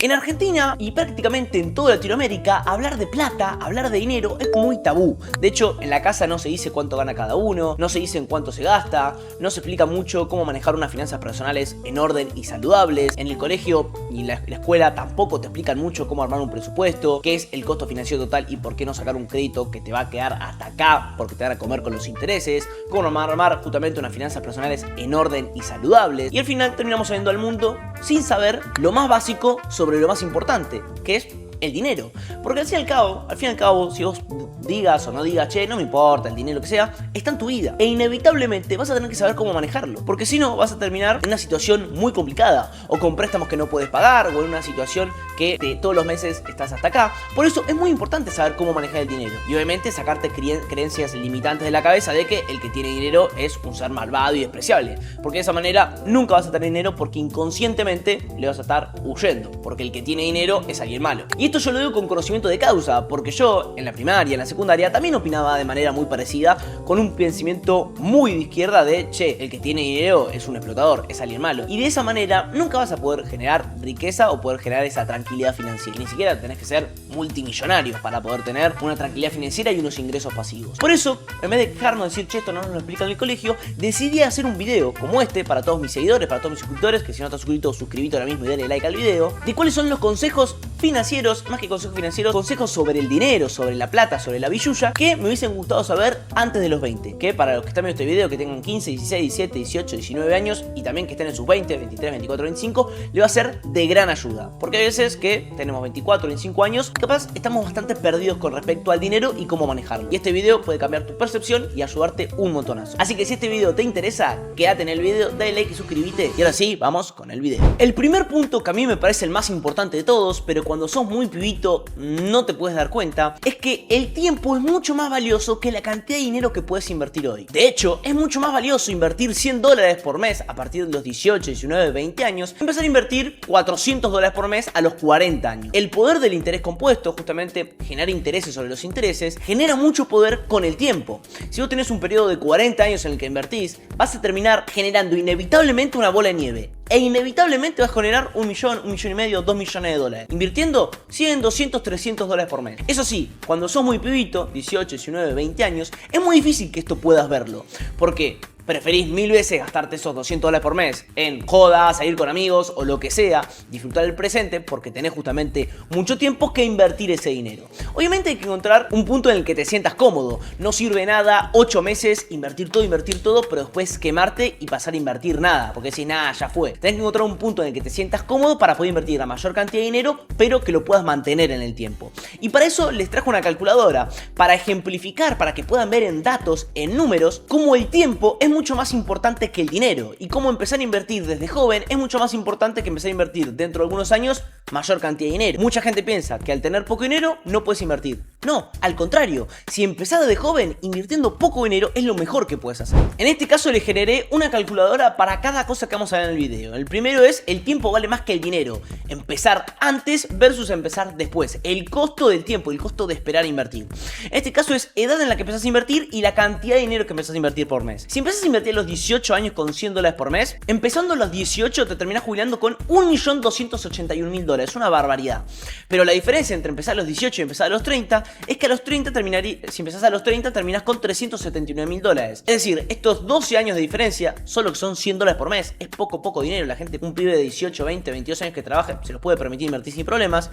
En Argentina y prácticamente en toda Latinoamérica, hablar de plata, hablar de dinero es muy tabú. De hecho, en la casa no se dice cuánto gana cada uno, no se dice en cuánto se gasta, no se explica mucho cómo manejar unas finanzas personales en orden y saludables. En el colegio y la escuela tampoco te explican mucho cómo armar un presupuesto, qué es el costo financiero total y por qué no sacar un crédito que te va a quedar hasta acá porque te van a comer con los intereses, cómo armar justamente unas finanzas personales en orden y saludables. Y al final terminamos saliendo al mundo sin saber lo más básico sobre lo más importante, que es el dinero. Porque al fin y al cabo, si vos digas o no digas, che, no me importa el dinero que sea, está en tu vida. E inevitablemente vas a tener que saber cómo manejarlo. Porque si no, vas a terminar en una situación muy complicada. O con préstamos que no puedes pagar, o en una situación que todos los meses estás hasta acá. Por eso es muy importante saber cómo manejar el dinero. Y obviamente sacarte creencias limitantes de la cabeza de que el que tiene dinero es un ser malvado y despreciable. Porque de esa manera nunca vas a tener dinero porque inconscientemente le vas a estar huyendo. Porque el que tiene dinero es alguien malo. Y esto yo lo digo con conocimiento de causa, porque yo en la primaria, en la secundaria, también opinaba de manera muy parecida, con un pensamiento muy de izquierda de, che, el que tiene dinero es un explotador, es alguien malo. Y de esa manera nunca vas a poder generar riqueza o poder generar esa tranquilidad financiera. Ni siquiera tenés que ser multimillonario para poder tener una tranquilidad financiera y unos ingresos pasivos. Por eso, en vez de dejarnos decir, che, esto no nos lo explican en el colegio, decidí hacer un video como este para todos mis seguidores, para todos mis suscriptores, que si no estás suscrito, suscríbete ahora mismo y dale like al video, de cuáles son los consejos financieros, más que consejos financieros, consejos sobre el dinero, sobre la plata, sobre la billulla, que me hubiesen gustado saber antes de los 20. Que para los que están viendo este video, que tengan 15, 16, 17, 18, 19 años y también que estén en sus 20, 23, 24, 25, le va a ser de gran ayuda. Porque hay veces que tenemos 24, 25 años, capaz estamos bastante perdidos con respecto al dinero y cómo manejarlo. Y este video puede cambiar tu percepción y ayudarte un montonazo. Así que si este video te interesa, quédate en el video, dale like y suscríbete. Y ahora sí, vamos con el video. El primer punto que a mí me parece el más importante de todos, pero cuando sos muy pibito no te puedes dar cuenta, es que el tiempo es mucho más valioso que la cantidad de dinero que puedes invertir hoy. De hecho, es mucho más valioso invertir $100 por mes a partir de los 18, 19, 20 años, que empezar a invertir $400 por mes a los 40 años. El poder del interés compuesto, justamente generar intereses sobre los intereses, genera mucho poder con el tiempo. Si vos tenés un periodo de 40 años en el que invertís, vas a terminar generando inevitablemente una bola de nieve. E inevitablemente vas a generar $1 millón, $1,5 millones, $2 millones. Invirtiendo 100, 200, $300 por mes. Eso sí, cuando sos muy pibito, 18, 19, 20 años, es muy difícil que esto puedas verlo. ¿Por qué? Preferís mil veces gastarte esos $200 por mes en jodas, salir con amigos o lo que sea, disfrutar el presente porque tenés justamente mucho tiempo que invertir ese dinero. Obviamente hay que encontrar un punto en el que te sientas cómodo. No sirve nada 8 meses invertir todo, pero después quemarte y pasar a invertir nada, porque decís, nada, ya fue. Tenés que encontrar un punto en el que te sientas cómodo para poder invertir la mayor cantidad de dinero, pero que lo puedas mantener en el tiempo. Y para eso les trajo una calculadora, para ejemplificar, para que puedan ver en datos, en números, cómo el tiempo es mucho más importante que el dinero y cómo empezar a invertir desde joven es mucho más importante que empezar a invertir dentro de algunos años mayor cantidad de dinero. Mucha gente piensa que al tener poco dinero no puedes invertir. No, al contrario, si empezás desde joven invirtiendo poco dinero es lo mejor que puedes hacer. En este caso le generé una calculadora para cada cosa que vamos a ver en el video. El primero es el tiempo vale más que el dinero. Empezar antes versus empezar después. El costo del tiempo, el costo de esperar a invertir. En este caso es edad en la que empezás a invertir y la cantidad de dinero que empezás a invertir por mes. Si empezás a invertir a los 18 años con $100 por mes, empezando a los 18 te terminás jubilando con $1.281.000. Es una barbaridad. Pero la diferencia entre empezar a los 18 y empezar a los 30 es que a los 30 si empezás a los 30 terminás con $379.000. Es decir, estos 12 años de diferencia, solo que son $100 por mes, es poco dinero. La gente, un pibe de 18, 20, 22 años que trabaja, se los puede permitir invertir sin problemas.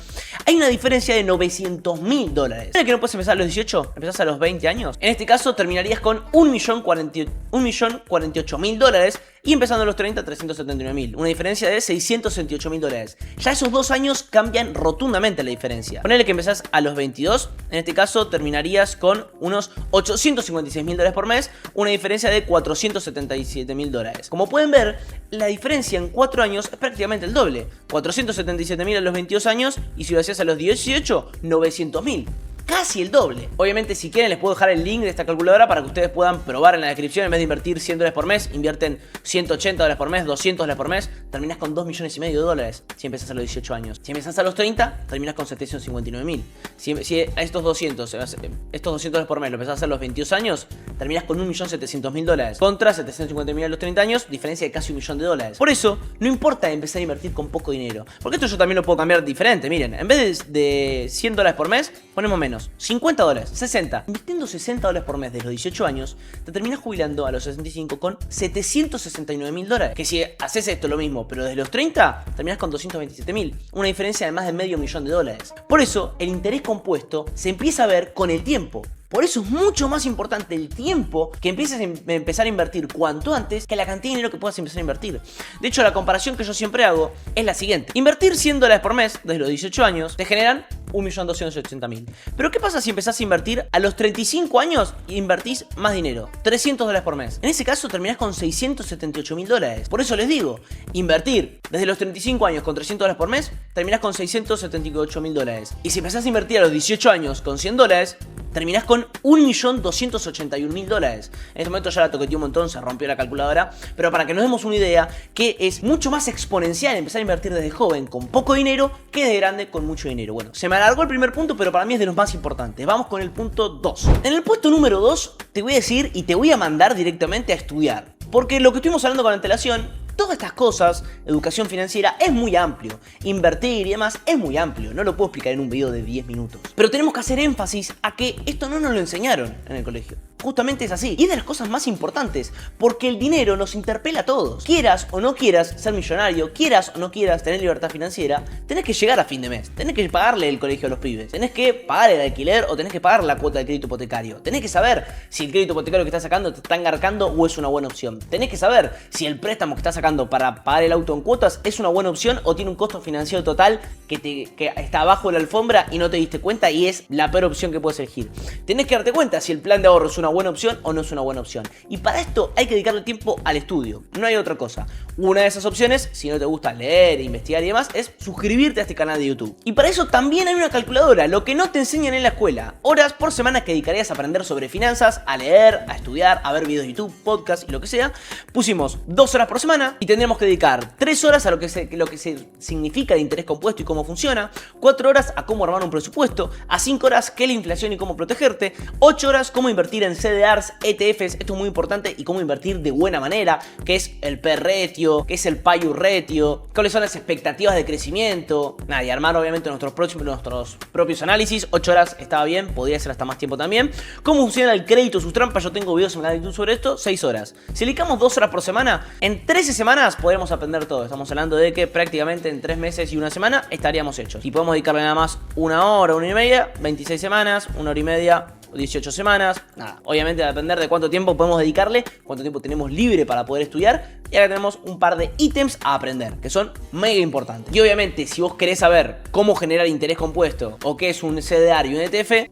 Hay una diferencia de $900.000. ¿Sabes que no puedes empezar a los 18? Empezás a los 20 años. En este caso terminarías con $1.048.000 y empezando a los 30, $379.000. Una diferencia de $668.000. Ya esos 2 años cambian rotundamente la diferencia. Ponele que empezás a los 22, en este caso terminarías con unos $856.000 por mes, una diferencia de $477.000. Como pueden ver, la diferencia en 4 años es prácticamente el doble. $477.000 a los 22 años y si lo hacías a los 18, $900.000. casi el doble. Obviamente, si quieren les puedo dejar el link de esta calculadora para que ustedes puedan probar en la descripción. En vez de invertir $100 por mes, invierten $180 por mes, $200 por mes, terminás con $2,5 millones si empezás a los 18 años. Si empezás a los 30, terminás con 759.000. Si estos $200 por mes lo empezás a hacer a los 22 años, terminás con $1.700.000. Contra 750.000 a los 30 años, diferencia de casi $1 millón. Por eso, no importa empezar a invertir con poco dinero. Porque esto yo también lo puedo cambiar diferente. Miren, en vez de $100 por mes, ponemos menos. $50, 60. Invirtiendo $60 por mes desde los 18 años, te terminas jubilando a los 65 con $769.000. Que si haces esto lo mismo, pero desde los 30, terminas con $227.000. Una diferencia de más de $500 millones. Por eso, el interés compuesto se empieza a ver con el tiempo. Por eso es mucho más importante el tiempo que empieces a empezar a invertir cuanto antes que la cantidad de dinero que puedas empezar a invertir. De hecho, la comparación que yo siempre hago es la siguiente. Invertir $100 por mes desde los 18 años te generan 1.280.000. Pero ¿qué pasa si empezás a invertir a los 35 años e invertís más dinero? $300 por mes. En ese caso terminás con $678.000. Por eso les digo, invertir desde los 35 años con $300 por mes, terminás con $678.000. Y si empezás a invertir a los 18 años con $100, terminás con $1.281.000. En este momento ya la toqueteé un montón, se rompió la calculadora, pero para que nos demos una idea que es mucho más exponencial empezar a invertir desde joven con poco dinero que de grande con mucho dinero. Bueno, se me alargó el primer punto, pero para mí es de los más importantes. Vamos con el punto 2. En el puesto número 2 te voy a decir y te voy a mandar directamente a estudiar, porque lo que estuvimos hablando con antelación, todas estas cosas, educación financiera, es muy amplio. Invertir y demás es muy amplio. No lo puedo explicar en un video de 10 minutos. Pero tenemos que hacer énfasis a que esto no nos lo enseñaron en el colegio. Justamente es así. Y es de las cosas más importantes, porque el dinero nos interpela a todos. Quieras o no quieras ser millonario, quieras o no quieras tener libertad financiera, tenés que llegar a fin de mes. Tenés que pagarle el colegio a los pibes. Tenés que pagar el alquiler o tenés que pagar la cuota de crédito hipotecario. Tenés que saber si el crédito hipotecario que estás sacando te está engarcando o es una buena opción. Tenés que saber si el préstamo que estás sacando para pagar el auto en cuotas es una buena opción o tiene un costo financiero total que está abajo de la alfombra y no te diste cuenta y es la peor opción que puedes elegir. Tenés que darte cuenta si el plan de ahorro es una buena opción o no es una buena opción. Y para esto hay que dedicarle tiempo al estudio. No hay otra cosa. Una de esas opciones, si no te gusta leer, investigar y demás, es suscribirte a este canal de YouTube. Y para eso también hay una calculadora, lo que no te enseñan en la escuela. Horas por semana que dedicarías a aprender sobre finanzas, a leer, a estudiar, a ver videos de YouTube, podcast y lo que sea. Pusimos 2 horas por semana y tendríamos que dedicar 3 horas a lo que significa el interés compuesto y cómo funciona, 4 horas a cómo armar un presupuesto, a 5 horas qué es la inflación y cómo protegerte, 8 horas cómo invertir en CDRs, ETFs, esto es muy importante, y cómo invertir de buena manera, que es el P/ratio, que es el PayU ratio, cuáles son las expectativas de crecimiento, nada, y armar obviamente nuestros propios análisis. 8 horas estaba bien, podría ser hasta más tiempo también. Cómo funciona el crédito, sus trampas, yo tengo videos en mi canal de YouTube sobre esto, 6 horas. Si dedicamos 2 horas por semana, en 13 semanas podremos aprender todo. Estamos hablando de que prácticamente en 3 meses y una semana estaríamos hechos. Y podemos dedicarle nada más 1 hora, 1 hora y media, 26 semanas, 1 hora y media, 18 semanas, nada, obviamente va a depender de cuánto tiempo podemos dedicarle, cuánto tiempo tenemos libre para poder estudiar. Y acá tenemos un par de ítems a aprender, que son mega importantes. Y obviamente, si vos querés saber cómo generar interés compuesto o qué es un CDR y un ETF,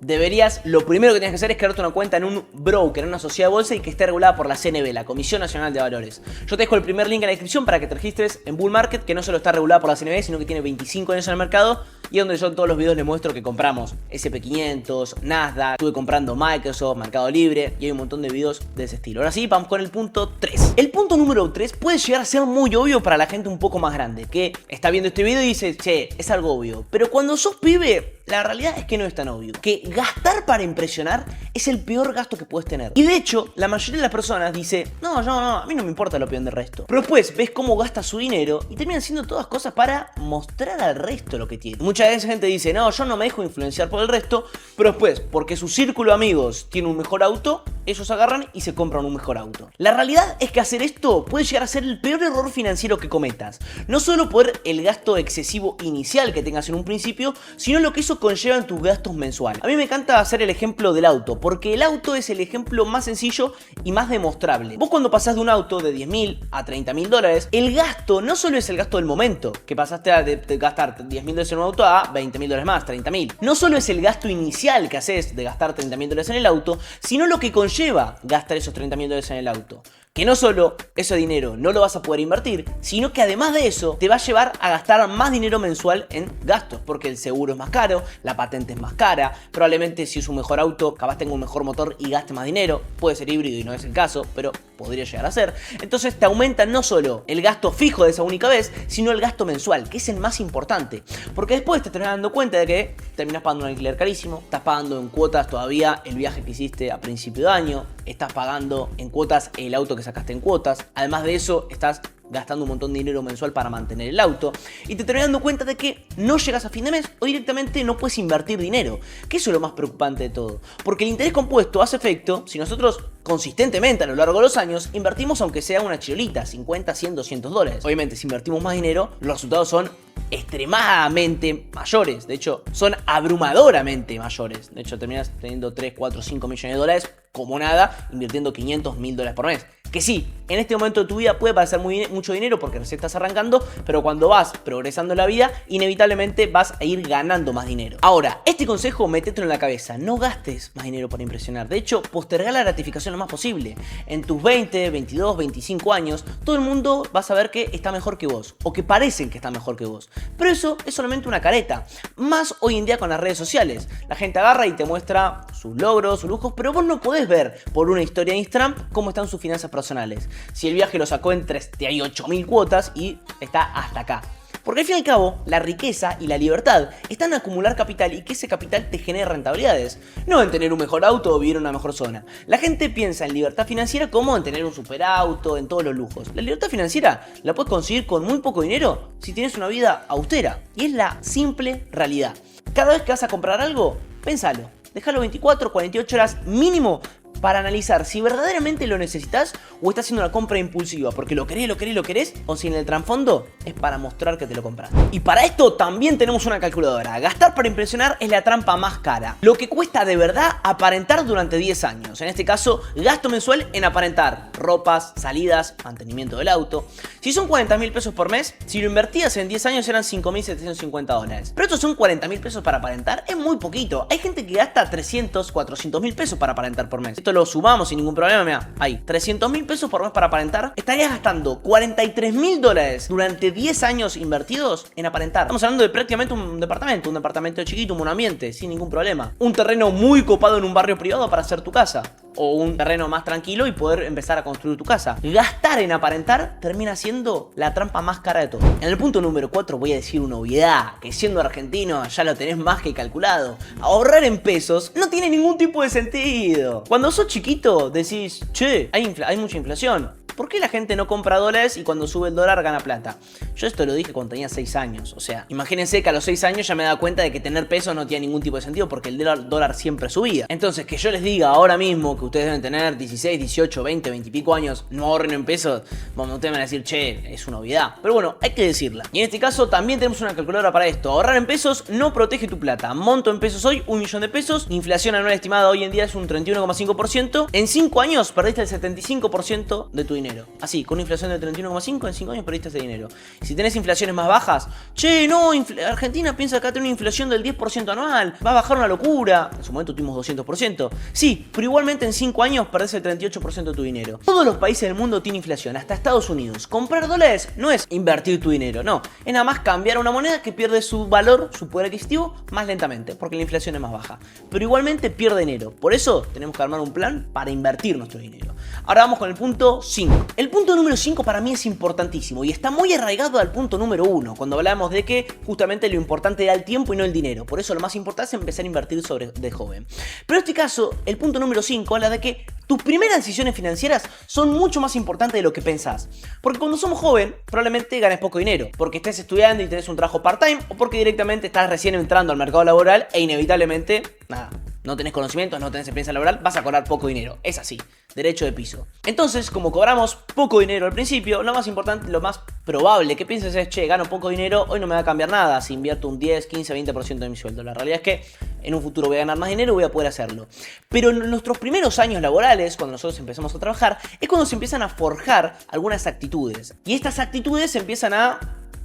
lo primero que tienes que hacer es crearte una cuenta en un broker, en una sociedad de bolsa y que esté regulada por la CNB, la Comisión Nacional de Valores. Yo te dejo el primer link en la descripción para que te registres en Bull Market, que no solo está regulada por la CNB, sino que tiene 25 años en el mercado y donde yo en todos los videos les muestro que compramos SP500, Nasdaq, estuve comprando Microsoft, Mercado Libre y hay un montón de videos de ese estilo. Ahora sí, vamos con el punto 3. El punto número 3 puede llegar a ser muy obvio para la gente un poco más grande, que está viendo este video y dice, che, es algo obvio. Pero cuando sos pibe, la realidad es que no es tan obvio. Que gastar para impresionar es el peor gasto que puedes tener. Y de hecho, la mayoría de las personas dice, no, a mí no me importa la opinión del resto. Pero después ves cómo gasta su dinero y terminan siendo todas cosas para mostrar al resto lo que tiene. Muchas veces gente dice, no, yo no me dejo influenciar por el resto, pero después, porque su círculo de amigos tiene un mejor auto, ellos agarran y se compran un mejor auto. La realidad es que hacer esto puede llegar a ser el peor error financiero que cometas. No solo por el gasto excesivo inicial que tengas en un principio, sino lo que eso conlleva en tus gastos mensuales. A mí me encanta hacer el ejemplo del auto, porque el auto es el ejemplo más sencillo y más demostrable. Vos cuando pasás de un auto de 10.000 a 30.000 $, el gasto no solo es el gasto del momento, que pasaste de gastar 10.000 en un auto a 20.000 más, 30.000. No solo es el gasto inicial que haces de gastar 30.000 en el auto, sino lo que conlleva gastar esos 30.000 en el auto. Que no solo ese dinero no lo vas a poder invertir, sino que además de eso te va a llevar a gastar más dinero mensual en gastos, porque el seguro es más caro, la patente es más cara, probablemente si es un mejor auto, capaz tenga un mejor motor y gaste más dinero, puede ser híbrido y no es el caso, pero podría llegar a ser. Entonces te aumenta no solo el gasto fijo de esa única vez, sino el gasto mensual, que es el más importante, porque después te terminas dando cuenta de que terminas pagando un alquiler carísimo, estás pagando en cuotas todavía el viaje que hiciste a principio de año, estás pagando en cuotas el auto que sacaste en cuotas, además de eso estás gastando un montón de dinero mensual para mantener el auto y te terminas dando cuenta de que no llegas a fin de mes o directamente no puedes invertir dinero, que eso es lo más preocupante de todo, porque el interés compuesto hace efecto si nosotros consistentemente a lo largo de los años invertimos aunque sea una chirolita, 50, 100, 200 dólares. Obviamente si invertimos más dinero los resultados son extremadamente mayores, de hecho son abrumadoramente mayores, de hecho terminas teniendo 3, 4, 5 millones de dólares como nada invirtiendo 500, 1000 dólares por mes. Que sí, en este momento de tu vida puede parecer mucho dinero porque recién estás arrancando, pero cuando vas progresando en la vida, inevitablemente vas a ir ganando más dinero. Ahora, este consejo métetelo en la cabeza, no gastes más dinero para impresionar. De hecho, posterga la gratificación lo más posible. En tus 20, 22, 25 años, todo el mundo va a saber que está mejor que vos, o que parecen que está mejor que vos. Pero eso es solamente una careta. Más hoy en día con las redes sociales. La gente agarra y te muestra sus logros, sus lujos, pero vos no podés ver por una historia de Instagram cómo están sus finanzas personales. Si el viaje lo sacó en 38.000 cuotas y está hasta acá. Porque al fin y al cabo, la riqueza y la libertad están en acumular capital y que ese capital te genere rentabilidades. No en tener un mejor auto o vivir en una mejor zona. La gente piensa en libertad financiera como en tener un superauto, en todos los lujos. La libertad financiera la puedes conseguir con muy poco dinero si tienes una vida austera. Y es la simple realidad. Cada vez que vas a comprar algo, pensalo. Déjalo 24, 48 horas mínimo para analizar si verdaderamente lo necesitas o estás haciendo una compra impulsiva porque lo querés o si en el trasfondo es para mostrar que te lo compras. Y para esto también tenemos una calculadora. Gastar para impresionar es la trampa más cara. Lo que cuesta de verdad aparentar durante 10 años. En este caso, gasto mensual en aparentar ropas, salidas, mantenimiento del auto. Si son 40.000 pesos por mes, si lo invertías en 10 años eran 5.750 dólares. Pero estos son 40.000 pesos para aparentar, es muy poquito. Hay gente que gasta 300, 400.000 pesos para aparentar por mes. Esto lo sumamos sin ningún problema, mira, ahí, 300.000 pesos por mes para aparentar, estarías gastando 43.000 dólares durante 10 años invertidos en aparentar. Estamos hablando de prácticamente un departamento chiquito, un ambiente, sin ningún problema. Un terreno muy copado en un barrio privado para hacer tu casa. O un terreno más tranquilo y poder empezar a construir tu casa. Gastar en aparentar termina siendo la trampa más cara de todo. En el punto número 4 voy a decir una obviedad, que siendo argentino ya lo tenés más que calculado. Ahorrar en pesos no tiene ningún tipo de sentido. Cuando sos chiquito decís, che, hay mucha inflación. ¿Por qué la gente no compra dólares y cuando sube el dólar gana plata? Yo esto lo dije cuando tenía 6 años. O sea, imagínense que a los 6 años ya me daba cuenta de que tener pesos no tiene ningún tipo de sentido porque el dólar siempre subía. Entonces, que yo les diga ahora mismo que ustedes deben tener 16, 18, 20, 20 y pico años, no ahorren en pesos, bueno, ustedes me van a decir, che, es una obviedad. Pero bueno, hay que decirla. Y en este caso también tenemos una calculadora para esto. Ahorrar en pesos no protege tu plata. Monto en pesos hoy, 1 millón de pesos. Inflación anual estimada hoy en día es un 31,5%. En 5 años perdiste el 75% de tu dinero. Así, con una inflación del 31,5, en 5 años perdiste ese dinero. Si tenés inflaciones más bajas, che, no, Argentina piensa acá tener una inflación del 10% anual, va a bajar una locura. En su momento tuvimos 200%. Sí, pero igualmente en 5 años perdés el 38% de tu dinero. Todos los países del mundo tienen inflación, hasta Estados Unidos. Comprar dólares no es invertir tu dinero, no. Es nada más cambiar una moneda que pierde su valor, su poder adquisitivo, más lentamente, porque la inflación es más baja. Pero igualmente pierde dinero. Por eso tenemos que armar un plan para invertir nuestro dinero. Ahora vamos con el punto 5. El punto número 5 para mí es importantísimo y está muy arraigado al punto número 1, cuando hablamos de que justamente lo importante era el tiempo y no el dinero. Por eso lo más importante es empezar a invertir de joven. Pero en este caso, el punto número 5 habla de que tus primeras decisiones financieras son mucho más importantes de lo que pensás. Porque cuando somos joven, probablemente ganes poco dinero, porque estés estudiando y tenés un trabajo part-time o porque directamente estás recién entrando al mercado laboral e inevitablemente, nada, no tenés conocimientos, no tenés experiencia laboral, vas a cobrar poco dinero. Es así, derecho de piso. Entonces, como cobramos poco dinero al principio, lo más importante, lo más probable que pienses es, che, gano poco dinero, hoy no me va a cambiar nada si invierto un 10, 15, 20% de mi sueldo. La realidad es que en un futuro voy a ganar más dinero y voy a poder hacerlo. Pero en nuestros primeros años laborales, cuando nosotros empezamos a trabajar, es cuando se empiezan a forjar algunas actitudes. Y estas actitudes se empiezan a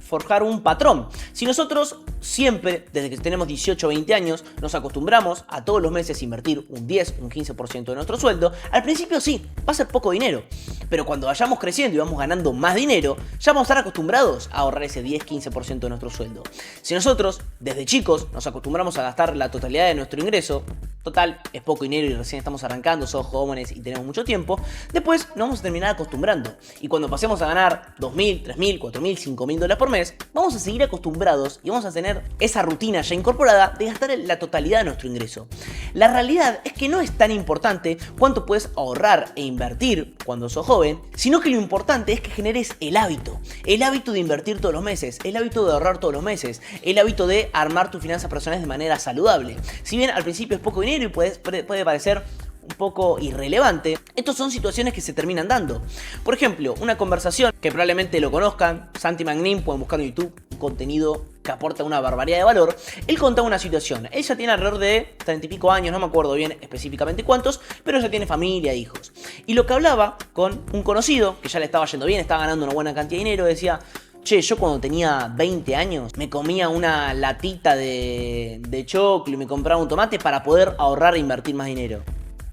forjar un patrón. Si nosotros siempre, desde que tenemos 18 o 20 años, nos acostumbramos a todos los meses invertir un 10, un 15% de nuestro sueldo, al principio sí, va a ser poco dinero. Pero cuando vayamos creciendo y vamos ganando más dinero, ya vamos a estar acostumbrados a ahorrar ese 10-15% de nuestro sueldo. Si nosotros, desde chicos, nos acostumbramos a gastar la totalidad de nuestro ingreso, total, es poco dinero y recién estamos arrancando, somos jóvenes y tenemos mucho tiempo, después nos vamos a terminar acostumbrando. Y cuando pasemos a ganar 2.000, 3.000, 4.000, 5.000 dólares por mes, vamos a seguir acostumbrados y vamos a tener esa rutina ya incorporada de gastar la totalidad de nuestro ingreso. La realidad es que no es tan importante cuánto puedes ahorrar e invertir cuando sos joven, sino que lo importante es que generes el hábito de invertir todos los meses, el hábito de ahorrar todos los meses, el hábito de armar tus finanzas personales de manera saludable. Si bien al principio es poco dinero y puede parecer un poco irrelevante, estas son situaciones que se terminan dando. Por ejemplo, una conversación que probablemente lo conozcan, Santi Magnin, pueden buscar en YouTube un contenido que aporta una barbaridad de valor. Él contaba una situación, él ya tiene alrededor de 30 y pico años, no me acuerdo bien específicamente cuántos, pero ya tiene familia, hijos. Y lo que hablaba con un conocido, que ya le estaba yendo bien, estaba ganando una buena cantidad de dinero, decía: che, yo cuando tenía 20 años me comía una latita de choclo y me compraba un tomate para poder ahorrar e invertir más dinero.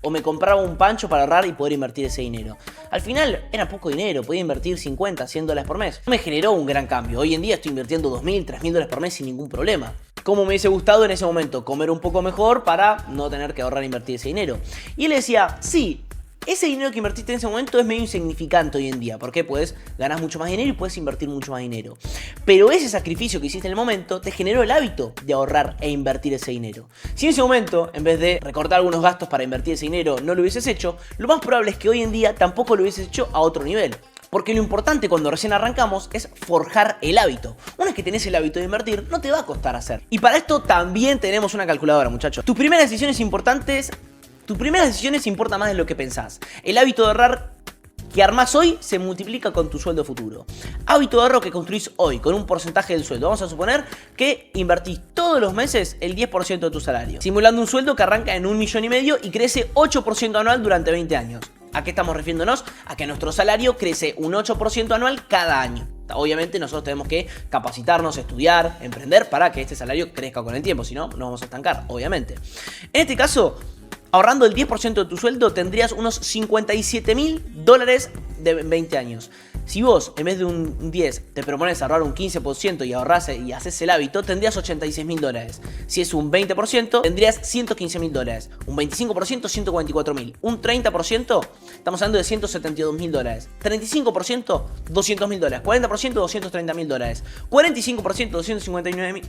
O me compraba un pancho para ahorrar y poder invertir ese dinero. Al final era poco dinero, podía invertir 50, 100 dólares por mes. Me generó un gran cambio. Hoy en día estoy invirtiendo 2.000, 3.000 dólares por mes sin ningún problema. Como me hubiese gustado en ese momento comer un poco mejor para no tener que ahorrar e invertir ese dinero. Y él decía: sí, ese dinero que invertiste en ese momento es medio insignificante hoy en día, porque puedes ganar mucho más dinero y puedes invertir mucho más dinero. Pero ese sacrificio que hiciste en el momento te generó el hábito de ahorrar e invertir ese dinero. Si en ese momento, en vez de recortar algunos gastos para invertir ese dinero, no lo hubieses hecho, lo más probable es que hoy en día tampoco lo hubieses hecho a otro nivel. Porque lo importante cuando recién arrancamos es forjar el hábito. Una vez que tenés el hábito de invertir, no te va a costar hacer. Y para esto también tenemos una calculadora, muchachos. Tus primeras decisiones importan más de lo que pensás. El hábito de ahorrar que armás hoy se multiplica con tu sueldo futuro. Hábito de ahorro que construís hoy con un porcentaje del sueldo. Vamos a suponer que invertís todos los meses el 10% de tu salario, simulando un sueldo que arranca en 1,5 millones y crece 8% anual durante 20 años. ¿A qué estamos refiriéndonos? A que nuestro salario crece un 8% anual cada año. Obviamente nosotros tenemos que capacitarnos, estudiar, emprender para que este salario crezca con el tiempo, si no, nos vamos a estancar, obviamente. En este caso, ahorrando el 10% de tu sueldo tendrías unos 57.000 dólares de 20 años. Si vos, en vez de un 10, te propones ahorrar un 15% y ahorrás y haces el hábito, tendrías 86.000 dólares. Si es un 20%, tendrías 115.000 dólares. Un 25%, 144.000. Un 30%, estamos hablando de 172.000 dólares. 35%, 200.000 dólares. 40%, 230.000 dólares. 45%, 259.000.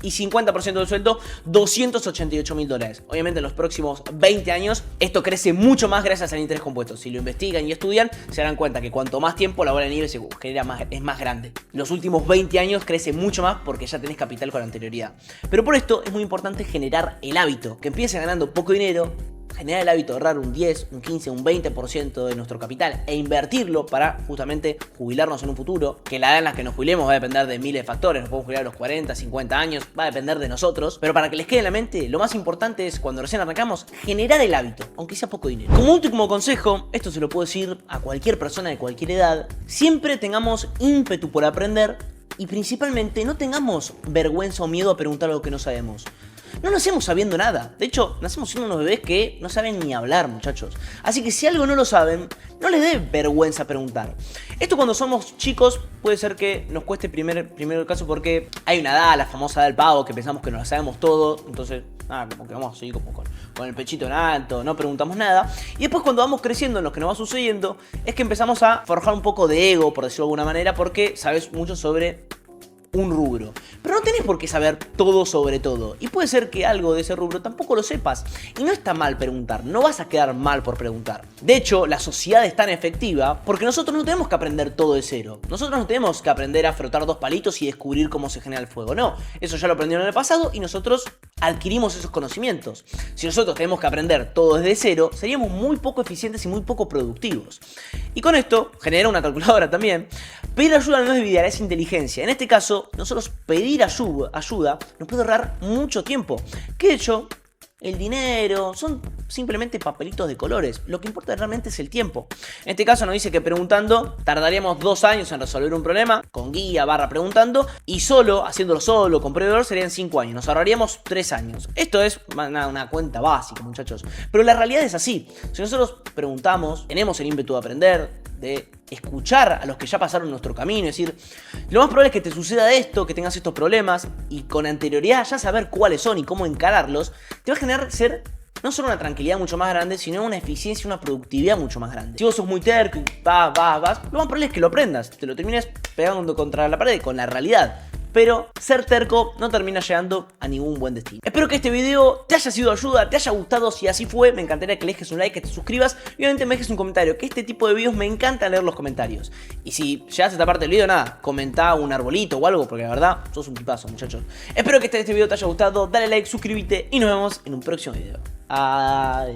Y 50% del sueldo, 288.000 dólares. Obviamente en los próximos 20 años esto crece mucho más gracias al interés compuesto. Si lo investigan y estudian, se darán cuenta que cuanto más tiempo la bola de nieve se genera es más grande. Los últimos 20 años crece mucho más porque ya tenés capital con anterioridad. Pero por esto es muy importante generar el hábito. Que empiece ganando poco dinero, generar el hábito de ahorrar un 10, un 15, un 20% de nuestro capital e invertirlo para justamente jubilarnos en un futuro, que la edad en la que nos jubilemos va a depender de miles de factores. Nos podemos jubilar a los 40, 50 años, va a depender de nosotros, pero para que les quede en la mente, lo más importante es cuando recién arrancamos, generar el hábito, aunque sea poco dinero. Como último consejo, esto se lo puedo decir a cualquier persona de cualquier edad, siempre tengamos ímpetu por aprender y principalmente no tengamos vergüenza o miedo a preguntar algo que no sabemos. No nacemos sabiendo nada. De hecho, nacemos siendo unos bebés que no saben ni hablar, muchachos. Así que si algo no lo saben, no les dé vergüenza preguntar. Esto cuando somos chicos puede ser que nos cueste primero el caso porque hay una edad, la famosa edad del pavo, que pensamos que nos la sabemos todo. Entonces, como que vamos así como con el pechito en alto, no preguntamos nada. Y después cuando vamos creciendo en lo que nos va sucediendo, es que empezamos a forjar un poco de ego, por decirlo de alguna manera, porque sabes mucho sobre un rubro. Pero no tenés por qué saber todo sobre todo. Y puede ser que algo de ese rubro tampoco lo sepas. Y no está mal preguntar. No vas a quedar mal por preguntar. De hecho, la sociedad es tan efectiva porque nosotros no tenemos que aprender todo de cero. Nosotros no tenemos que aprender a frotar 2 palitos y descubrir cómo se genera el fuego. No. Eso ya lo aprendieron en el pasado y nosotros adquirimos esos conocimientos. Si nosotros tenemos que aprender todo desde cero, seríamos muy poco eficientes y muy poco productivos. Y con esto, genera una calculadora también. Pedir ayuda no es debilidad, es inteligencia. En este caso, nosotros pedir ayuda nos puede ahorrar mucho tiempo. Que de hecho, el dinero son simplemente papelitos de colores. Lo que importa realmente es el tiempo. En este caso nos dice que preguntando tardaríamos 2 años en resolver un problema, con guía barra preguntando, y haciéndolo solo, con prueba de error, serían 5 años. Nos ahorraríamos 3 años. Esto es una cuenta básica, muchachos. Pero la realidad es así. Si nosotros preguntamos, tenemos el ímpetu de aprender, de escuchar a los que ya pasaron nuestro camino, es decir, lo más probable es que te suceda esto, que tengas estos problemas, y con anterioridad ya saber cuáles son y cómo encararlos, te va a generar no solo una tranquilidad mucho más grande, sino una eficiencia y una productividad mucho más grande. Si vos sos muy terco y vas, lo más probable es que lo aprendas, te lo termines pegando contra la pared con la realidad. Pero ser terco no termina llegando a ningún buen destino. Espero que este video te haya sido de ayuda, te haya gustado. Si así fue, me encantaría que le dejes un like, que te suscribas y obviamente me dejes un comentario, que este tipo de videos me encanta leer los comentarios. Y si llegaste a esta parte del video, nada, comentá un arbolito o algo, porque la verdad, sos un tipazo, muchachos. Espero que este video te haya gustado, dale like, suscríbete y nos vemos en un próximo video. Adiós.